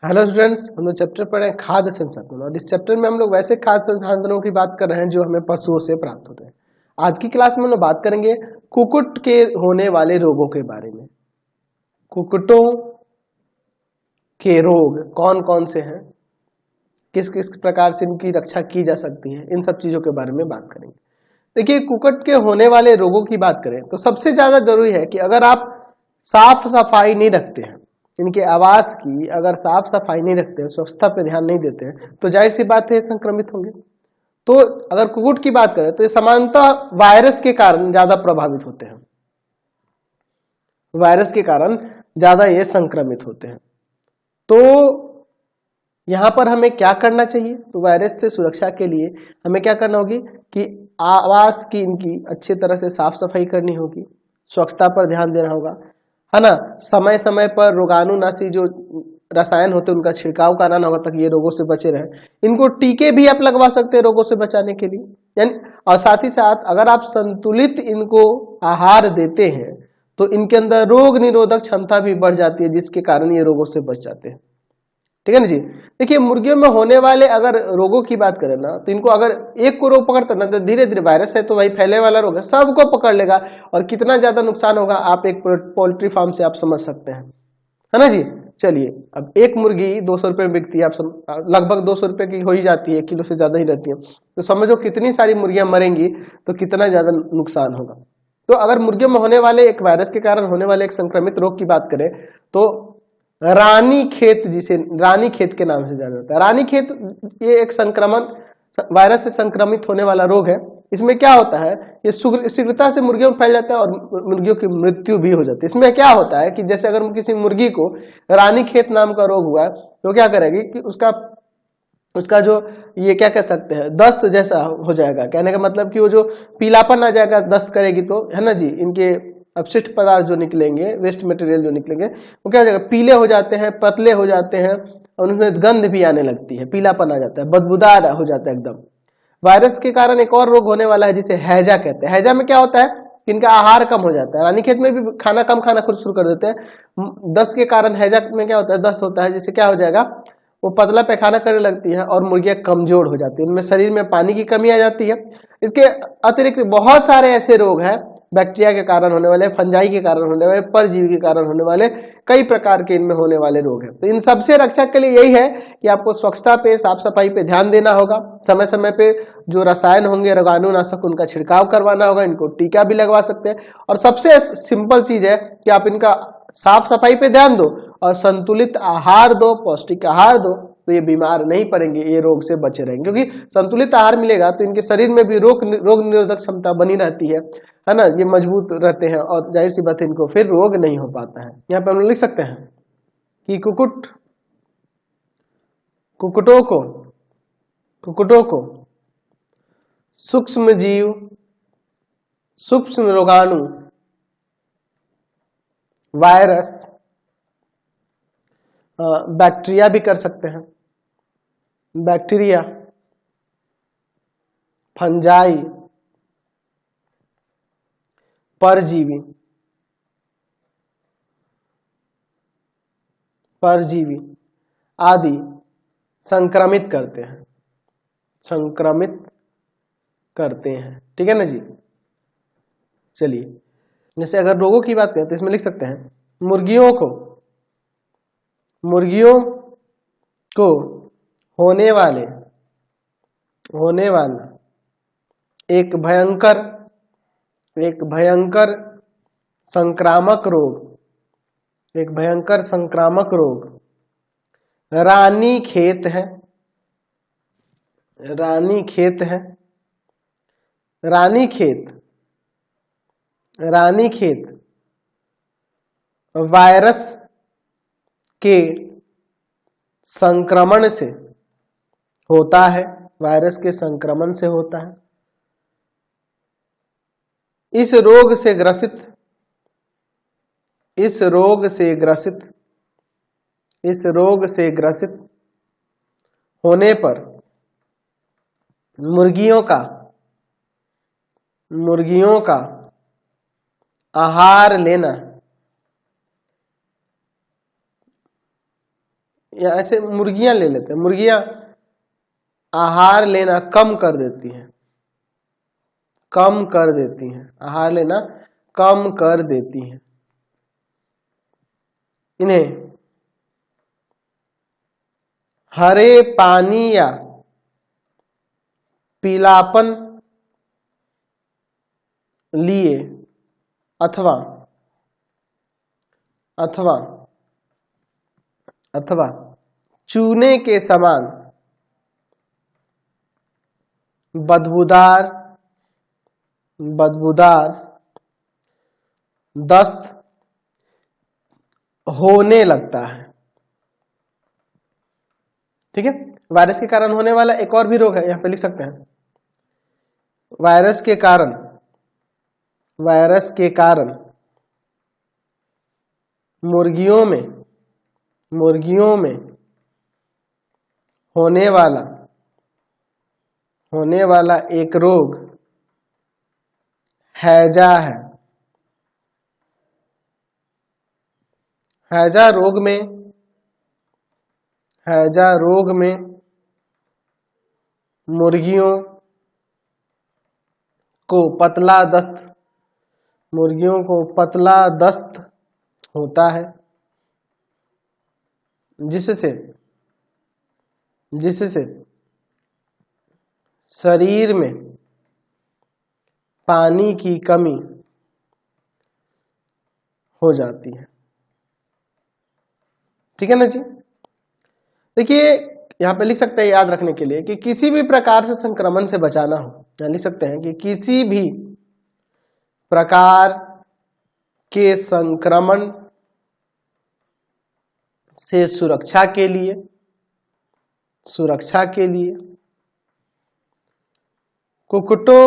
Hello students, हम लोग chapter पढ़ रहे हैं खाद्य संसाधन और इस चैप्टर में हम लोग वैसे खाद्य संसाधनों की बात कर रहे हैं जो हमें पशुओं से प्राप्त होते हैं। आज की क्लास में हम लोग बात करेंगे कुक्कुट के होने वाले रोगों के बारे में। कुक्कुटों के रोग कौन कौन से हैं, किस किस प्रकार से इनकी रक्षा की जा सकती है, इन सब चीजों के बारे में बात करेंगे। देखिए, कुक्कुट के होने वाले रोगों की बात करें तो सबसे ज्यादा जरूरी है कि अगर आप साफ सफाई नहीं रखते हैं, इनके आवास की अगर साफ सफाई नहीं रखते हैं, स्वच्छता पे ध्यान नहीं देते हैं, तो जाहिर सी बात है संक्रमित होंगे। तो अगर कुक्कुट की बात करें तो ये सामान्यतः वायरस के कारण ज्यादा प्रभावित होते हैं, वायरस के कारण ज्यादा ये संक्रमित होते हैं। तो यहां पर हमें क्या करना चाहिए? तो वायरस से सुरक्षा के लिए हमें क्या करना होगी कि आवास की इनकी अच्छी तरह से साफ सफाई करनी होगी, स्वच्छता पर ध्यान देना होगा, है ना। समय समय पर रोगाणुनाशी जो रसायन होते हैं उनका छिड़काव कराना होगा ताकि ये रोगों से बचे रहे। इनको टीके भी आप लगवा सकते हैं रोगों से बचाने के लिए, यानी और साथ ही साथ अगर आप संतुलित इनको आहार देते हैं तो इनके अंदर रोग निरोधक क्षमता भी बढ़ जाती है, जिसके कारण ये रोगों से बच जाते हैं। ठीक है ना जी। देखिए, मुर्गियों में होने वाले अगर रोगों की बात करें ना, तो इनको अगर एक को रोग पकड़ता ना तो धीरे धीरे, वायरस है तो वही फैले वाला रोग है, सबको पकड़ लेगा और कितना ज्यादा नुकसान होगा आप एक पोल्ट्री फार्म से आप समझ सकते हैं, है ना जी। चलिए, अब एक मुर्गी 200 रुपये में बिकती है, आप लगभग 200 रुपये की हो ही जाती है, किलो से ज्यादा ही रहती है। तो समझो कितनी सारी मुर्गियां मरेंगी तो कितना ज्यादा नुकसान होगा। तो अगर मुर्गियों में होने वाले एक वायरस के कारण होने वाले एक संक्रमित रोग की बात करें तो रानी खेत, जिसे रानी खेत के नाम से जाना जाता है, रानी खेत ये एक संक्रमण वायरस से संक्रमित होने वाला रोग है। इसमें क्या होता है, ये शीघ्रता से मुर्गियों में फैल जाता है और मुर्गियों की मृत्यु भी हो जाती है। इसमें क्या होता है कि जैसे अगर किसी मुर्गी को रानी खेत नाम का रोग हुआ है तो क्या करेगी कि उसका उसका जो ये क्या कह सकते हैं, दस्त जैसा हो जाएगा। कहने का मतलब कि वो जो पीलापन आ जाएगा दस्त करेगी तो, है ना जी। इनके अपशिष्ट पदार्थ जो निकलेंगे, वेस्ट मटेरियल जो निकलेंगे, वो क्या हो जाएगा, पीले हो जाते हैं, पतले हो जाते हैं और उनमें गंध भी आने लगती है, पीलापन आ जाता है, बदबूदार हो जाता है एकदम। वायरस के कारण एक और रोग होने वाला है जिसे हैजा कहते हैं। हैजा में क्या होता है कि इनका आहार कम हो जाता है। रानीखेत में भी खाना कम खाना खुद शुरू कर देते हैं। दस्त के कारण हैजा में क्या होता है, दस्त होता है, जिससे क्या हो जाएगा, वो पतला पैखाना करने लगती है और मुर्गियां कमजोर हो जाती है, उनमें शरीर में पानी की कमी आ जाती है। इसके अतिरिक्त बहुत सारे ऐसे रोग हैं, बैक्टीरिया के कारण होने वाले, फंजाई के कारण होने वाले, परजीवी के कारण होने वाले, कई प्रकार के इनमें होने वाले रोग हैं। तो इन सबसे रक्षा के लिए यही है कि आपको स्वच्छता पे, साफ सफाई पे ध्यान देना होगा, समय समय पे जो रसायन होंगे रोगाणुनाशक उनका छिड़काव करवाना होगा, इनको टीका भी लगवा सकते हैं। और सबसे सिंपल चीज है कि आप इनका साफ सफाई पे ध्यान दो और संतुलित आहार दो, पौष्टिक आहार दो, तो ये बीमार नहीं पड़ेंगे, ये रोग से बचे रहेंगे। क्योंकि संतुलित आहार मिलेगा तो इनके शरीर में भी रोग निरोधक क्षमता बनी रहती है ना, ये मजबूत रहते हैं और जाहिर सी बात है इनको फिर रोग नहीं हो पाता है। यहाँ पे हम लोग लिख सकते हैं कि कुक्कुटों को सूक्ष्म जीव, सूक्ष्म रोगाणु, वायरस, बैक्टीरिया भी कर सकते हैं, बैक्टीरिया, फंजाई, परजीवी आदि संक्रमित करते हैं। ठीक है ना जी। चलिए, जैसे अगर रोगों की बात करें तो इसमें लिख सकते हैं मुर्गियों को होने वाला एक भयंकर संक्रामक रोग रानी खेत है। रानी खेत वायरस के संक्रमण से होता है, इस रोग से ग्रसित होने पर मुर्गियों का आहार लेना या ऐसे मुर्गियां ले लेते हैं, मुर्गियां आहार लेना कम कर देती हैं, कम कर देती हैं, आहार लेना कम कर देती हैं। इन्हें हरे पानी या पीलापन लिए अथवा अथवा अथवा चूने के समान बदबूदार बदबूदार दस्त होने लगता है। ठीक है, वायरस के कारण होने वाला एक और भी रोग है, यहां पे लिख सकते हैं। वायरस के कारण मुर्गियों में होने वाला एक रोग हैजा है। हैजा रोग में मुर्गियों को पतला दस्त होता है, जिससे शरीर में पानी की कमी हो जाती है। ठीक है ना जी। देखिए यहां पे लिख सकते हैं याद रखने के लिए कि किसी भी प्रकार से संक्रमण से बचाना हो, या लिख सकते हैं कि किसी भी प्रकार के संक्रमण से सुरक्षा के लिए कुक्कुटों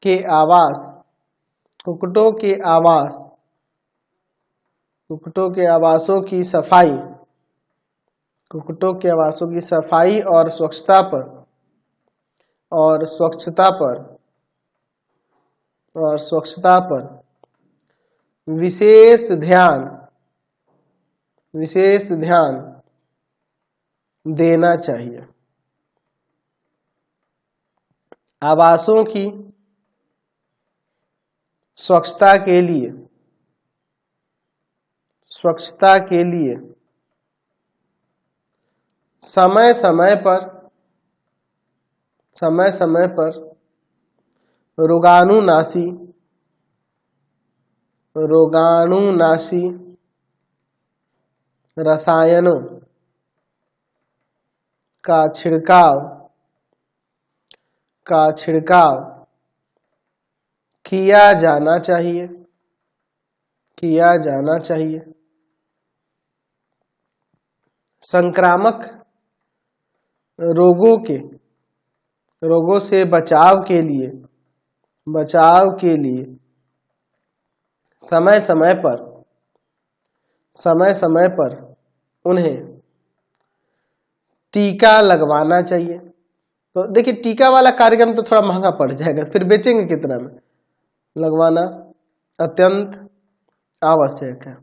के आवासों की सफाई और स्वच्छता पर विशेष ध्यान देना चाहिए। आवासों की स्वच्छता के लिए समय समय पर रोगाणुनाशी रसायनों का छिड़काव किया जाना चाहिए। संक्रामक रोगों से बचाव के लिए समय समय पर उन्हें टीका लगवाना चाहिए। तो देखिए टीका वाला कार्यक्रम तो थोड़ा महंगा पड़ जाएगा, फिर बेचेंगे कितना में, लगवाना अत्यंत आवश्यक है।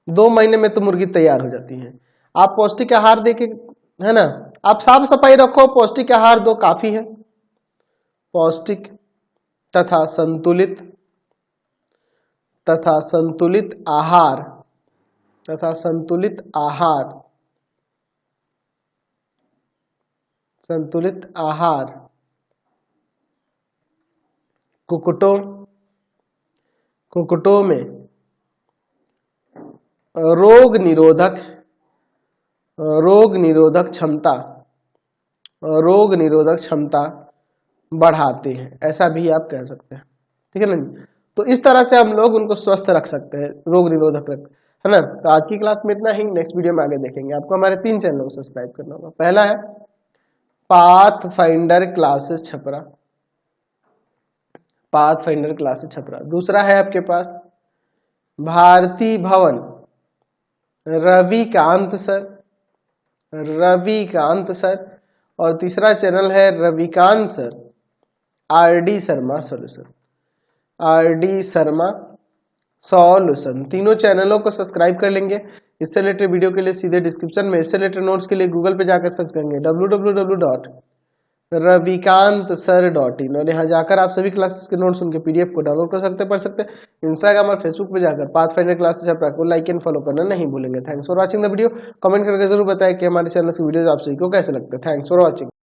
2 महीने में तो मुर्गी तैयार हो जाती है। आप पौष्टिक आहार देके, है ना, आप साफ सफाई रखो, पौष्टिक आहार दो, काफी है। पौष्टिक तथा संतुलित आहार कुक्कुटों में रोग निरोधक क्षमता बढ़ाते हैं, ऐसा भी आप कह सकते हैं। ठीक है ना। तो इस तरह से हम लोग उनको स्वस्थ रख सकते हैं, रोग निरोधक रख, है ना। तो आज की क्लास में इतना ही, नेक्स्ट वीडियो में आगे देखेंगे। आपको हमारे 3 चैनलों को सब्सक्राइब करना होगा। पहला है पाथफाइंडर क्लासेस छपरा, दूसरा है आपके पास भारती भवन रविकांत सर, और तीसरा चैनल है Ravikant sir RD Sharma solution. तीनों चैनलों को सब्सक्राइब कर लेंगे। इससे रिलेटेड वीडियो के लिए सीधे डिस्क्रिप्शन में, इससे रिलेटेड नोट्स के लिए गूगल पे जाकर सर्च करेंगे www.ravikantsir.in और यहाँ जाकर आप सभी क्लासेस के नोट्स उनके पीडीएफ को डाउनलोड कर सकते हैं, पढ़ सकते हैं। इंस्टाग्राम और फेसबुक पे जाकर पाथफाइंडर क्लासेस को लाइक एंड फॉलो करना नहीं भूलेंगे। Thanks for watching the video. Comment करके जरूर बताएं कि हमारे चैनल की वीडियोस आप सभी को कैसे लगते हैं। Thanks for watching.